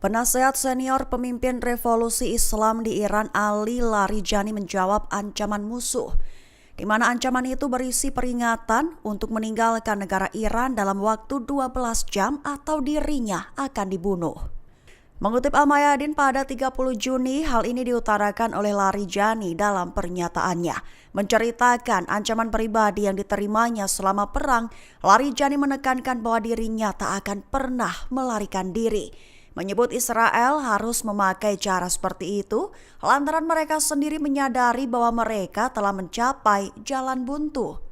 Penasehat senior pemimpin revolusi Islam di Iran Ali Larijani menjawab ancaman musuh, di mana ancaman itu berisi peringatan untuk meninggalkan negara Iran dalam waktu 12 jam atau dirinya akan dibunuh. Mengutip Al-Mayadin pada 30 Juni, hal ini diutarakan oleh Larijani dalam pernyataannya. Menceritakan ancaman pribadi yang diterimanya selama perang, Larijani menekankan bahwa dirinya tak akan pernah melarikan diri. Menyebut Israel harus memakai cara seperti itu lantaran mereka sendiri menyadari bahwa mereka telah mencapai jalan buntu.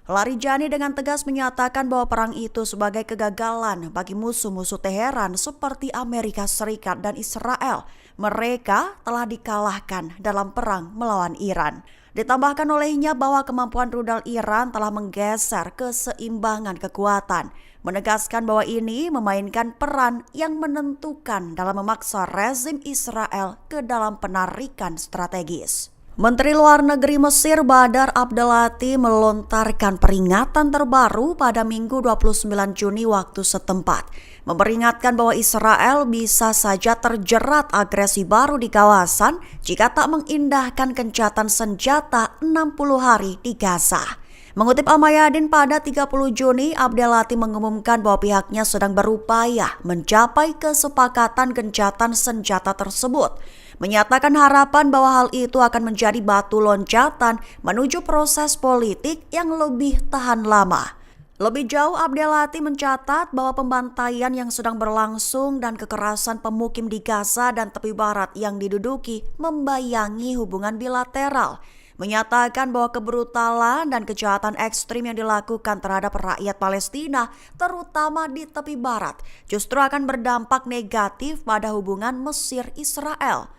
Larijani dengan tegas menyatakan bahwa perang itu sebagai kegagalan bagi musuh-musuh Teheran seperti Amerika Serikat dan Israel. Mereka telah dikalahkan dalam perang melawan Iran. Ditambahkan olehnya bahwa kemampuan rudal Iran telah menggeser keseimbangan kekuatan, menegaskan bahwa ini memainkan peran yang menentukan dalam memaksa rezim Israel ke dalam penarikan strategis. Menteri Luar Negeri Mesir Badar Abdelati melontarkan peringatan terbaru pada Minggu 29 Juni waktu setempat, memperingatkan bahwa Israel bisa saja terjerat agresi baru di kawasan jika tak mengindahkan gencatan senjata 60 hari di Gaza. Mengutip Al-Mayadin pada 30 Juni, Abdelati mengumumkan bahwa pihaknya sedang berupaya mencapai kesepakatan gencatan senjata tersebut, menyatakan harapan bahwa hal itu akan menjadi batu loncatan menuju proses politik yang lebih tahan lama. Lebih jauh, Abdelati mencatat bahwa pembantaian yang sedang berlangsung dan kekerasan pemukim di Gaza dan tepi barat yang diduduki membayangi hubungan bilateral, menyatakan bahwa kebrutalan dan kejahatan ekstrim yang dilakukan terhadap rakyat Palestina, terutama di tepi barat, justru akan berdampak negatif pada hubungan Mesir-Israel.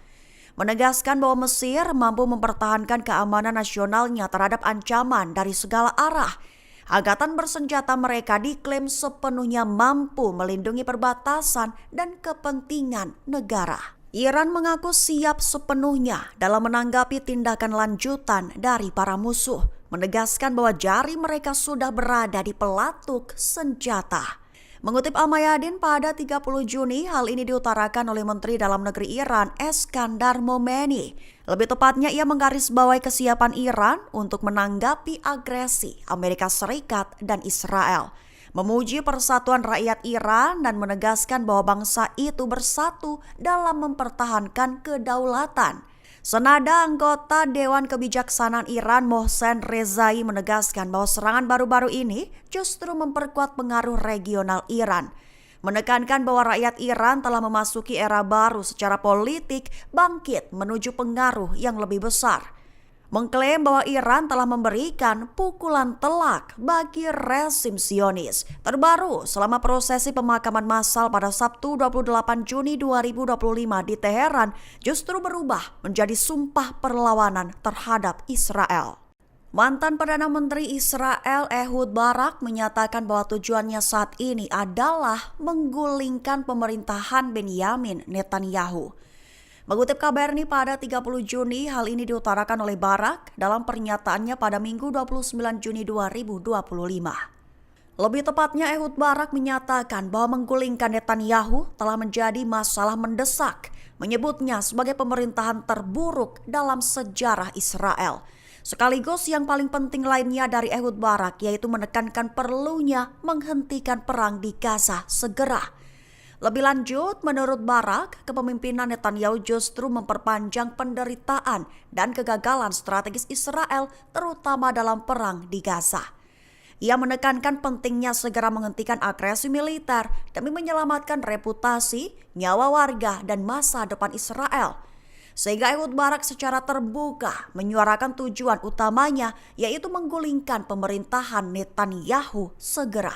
Menegaskan bahwa Mesir mampu mempertahankan keamanan nasionalnya terhadap ancaman dari segala arah. Angkatan bersenjata mereka diklaim sepenuhnya mampu melindungi perbatasan dan kepentingan negara. Iran mengaku siap sepenuhnya dalam menanggapi tindakan lanjutan dari para musuh, menegaskan bahwa jari mereka sudah berada di pelatuk senjata. Mengutip Al-Mayadin pada 30 Juni, hal ini diutarakan oleh Menteri Dalam Negeri Iran Eskandar Momeni. Lebih tepatnya, ia menggarisbawahi kesiapan Iran untuk menanggapi agresi Amerika Serikat dan Israel, memuji persatuan rakyat Iran dan menegaskan bahwa bangsa itu bersatu dalam mempertahankan kedaulatan. Senada, anggota Dewan Kebijaksanaan Iran Mohsen Rezai menegaskan bahwa serangan baru-baru ini justru memperkuat pengaruh regional Iran, menekankan bahwa rakyat Iran telah memasuki era baru secara politik, bangkit menuju pengaruh yang lebih besar. Mengklaim bahwa Iran telah memberikan pukulan telak bagi rezim Zionis terbaru selama prosesi pemakaman massal pada Sabtu 28 Juni 2025 di Teheran justru berubah menjadi sumpah perlawanan terhadap Israel. Mantan Perdana Menteri Israel Ehud Barak menyatakan bahwa tujuannya saat ini adalah menggulingkan pemerintahan Benyamin Netanyahu. Mengutip KBRI pada 30 Juni, hal ini diutarakan oleh Barak dalam pernyataannya pada Minggu 29 Juni 2025. Lebih tepatnya, Ehud Barak menyatakan bahwa menggulingkan Netanyahu telah menjadi masalah mendesak, menyebutnya sebagai pemerintahan terburuk dalam sejarah Israel. Sekaligus yang paling penting lainnya dari Ehud Barak yaitu menekankan perlunya menghentikan perang di Gaza segera. Lebih lanjut, menurut Barak, kepemimpinan Netanyahu justru memperpanjang penderitaan dan kegagalan strategis Israel, terutama dalam perang di Gaza. Ia menekankan pentingnya segera menghentikan agresi militer demi menyelamatkan reputasi, nyawa warga, dan masa depan Israel. Sehingga Ehud Barak secara terbuka menyuarakan tujuan utamanya, yaitu menggulingkan pemerintahan Netanyahu segera.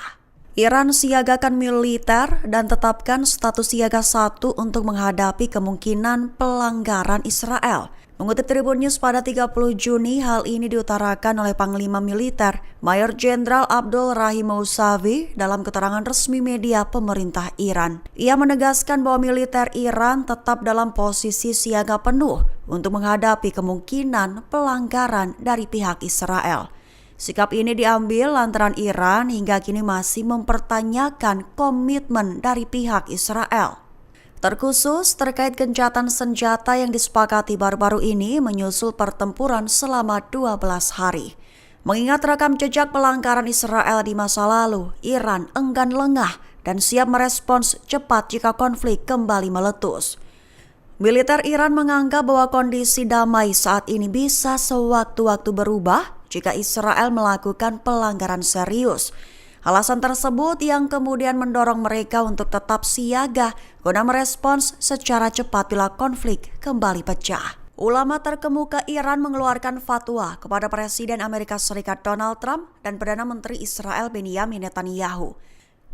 Iran siagakan militer dan tetapkan status siaga 1 untuk menghadapi kemungkinan pelanggaran Israel. Mengutip Tribun News pada 30 Juni, hal ini diutarakan oleh Panglima Militer Mayor Jenderal Abdul Rahim Mousavi dalam keterangan resmi media pemerintah Iran. Ia menegaskan bahwa militer Iran tetap dalam posisi siaga penuh untuk menghadapi kemungkinan pelanggaran dari pihak Israel. Sikap ini diambil lantaran Iran hingga kini masih mempertanyakan komitmen dari pihak Israel. Terkhusus terkait gencatan senjata yang disepakati baru-baru ini menyusul pertempuran selama 12 hari. Mengingat rekam jejak pelanggaran Israel di masa lalu, Iran enggan lengah dan siap merespons cepat jika konflik kembali meletus. Militer Iran menganggap bahwa kondisi damai saat ini bisa sewaktu-waktu berubah jika Israel melakukan pelanggaran serius. Alasan tersebut yang kemudian mendorong mereka untuk tetap siaga guna merespons secara cepat bila konflik kembali pecah. Ulama terkemuka Iran mengeluarkan fatwa kepada Presiden Amerika Serikat Donald Trump dan Perdana Menteri Israel Benjamin Netanyahu.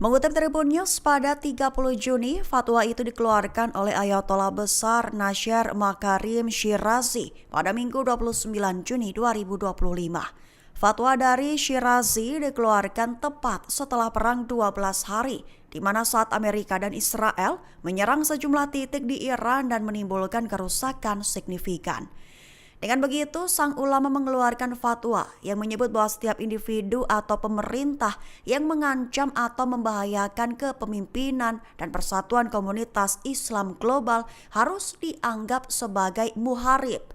Mengutip Tribun News, pada 30 Juni, fatwa itu dikeluarkan oleh Ayatollah Besar Nasir Makarim Shirazi pada Minggu 29 Juni 2025. Fatwa dari Shirazi dikeluarkan tepat setelah perang 12 hari, di mana saat Amerika dan Israel menyerang sejumlah titik di Iran dan menimbulkan kerusakan signifikan. Dengan begitu, sang ulama mengeluarkan fatwa yang menyebut bahwa setiap individu atau pemerintah yang mengancam atau membahayakan kepemimpinan dan persatuan komunitas Islam global harus dianggap sebagai muharib.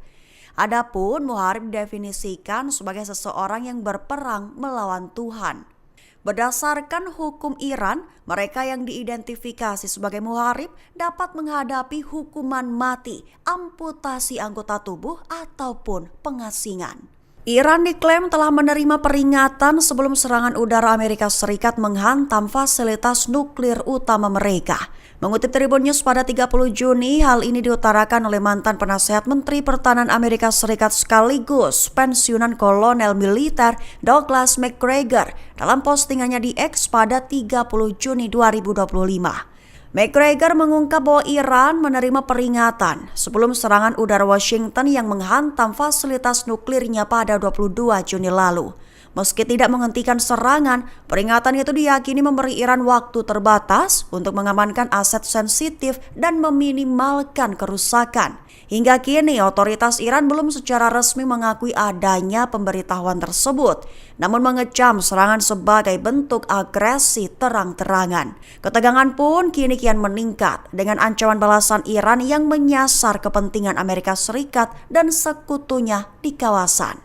Adapun muharib didefinisikan sebagai seseorang yang berperang melawan Tuhan. Berdasarkan hukum Iran, mereka yang diidentifikasi sebagai muharib dapat menghadapi hukuman mati, amputasi anggota tubuh, ataupun pengasingan. Iran diklaim telah menerima peringatan sebelum serangan udara Amerika Serikat menghantam fasilitas nuklir utama mereka. Mengutip Tribun News pada 30 Juni, hal ini diutarakan oleh mantan penasehat Menteri Pertahanan Amerika Serikat sekaligus pensiunan kolonel militer Douglas McGregor dalam postingannya di X pada 30 Juni 2025. McGregor mengungkap bahwa Iran menerima peringatan sebelum serangan udara Washington yang menghantam fasilitas nuklirnya pada 22 Juni lalu. Meski tidak menghentikan serangan, peringatan itu diyakini memberi Iran waktu terbatas untuk mengamankan aset sensitif dan meminimalkan kerusakan. Hingga kini, otoritas Iran belum secara resmi mengakui adanya pemberitahuan tersebut, namun mengecam serangan sebagai bentuk agresi terang-terangan. Ketegangan pun kini kian meningkat dengan ancaman balasan Iran yang menyasar kepentingan Amerika Serikat dan sekutunya di kawasan.